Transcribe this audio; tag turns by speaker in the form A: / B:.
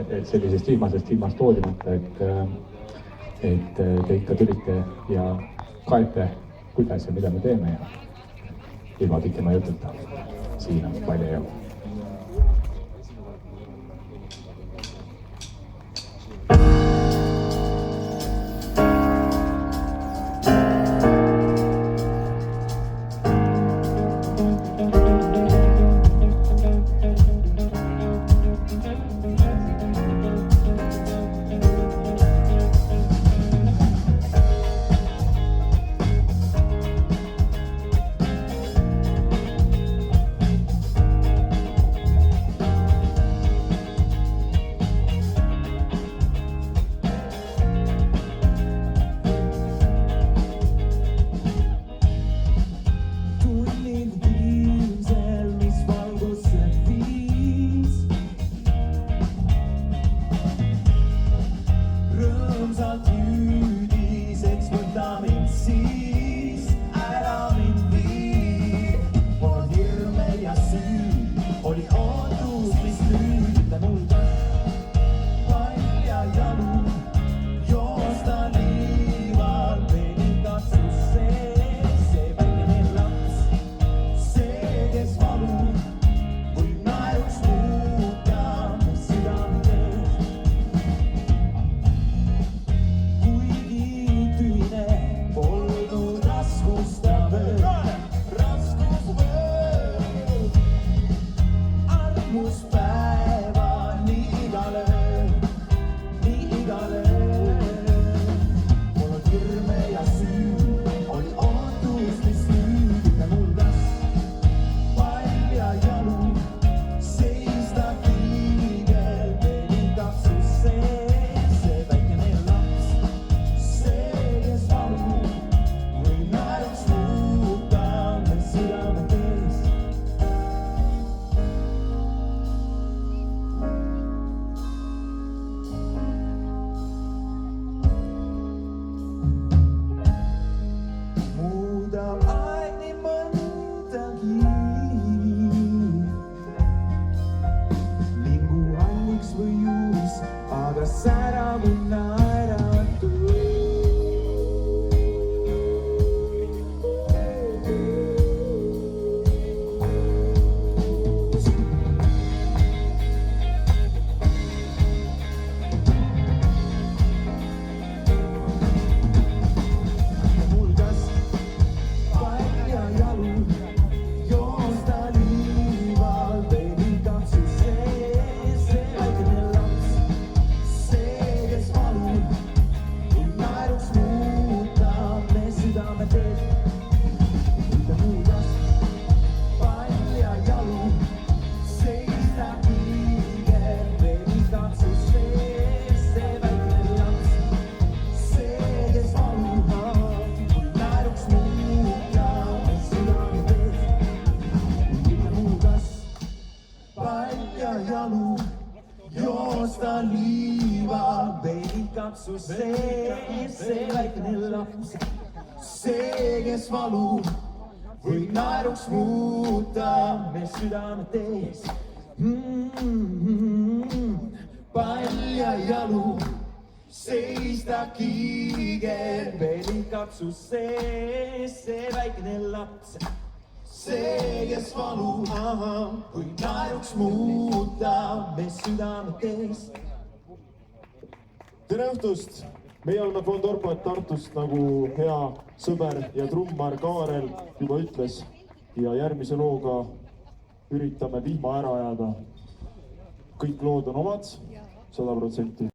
A: et sellisest vihmasest ilmast hoolimata, et te ikka tulite ja kaete, kuidas ja mida me teeme ja ilma pikema jututa. Siin on palju jõu.
B: See väikene laps, see, kes valub, võib naeruks muuta me südametes. Palja jalu, seista kiiger, veel ei katsu see väikene laps, see, kes valub, võib naeruks muuta me südametes.
C: Tere õhtust! Meie oleme Fondorpat Tartust, nagu hea sõber ja trummar Kaarel juba ütles. Ja järgmise looga üritame vihma ära ajada. Kõik lood on omad, 100%.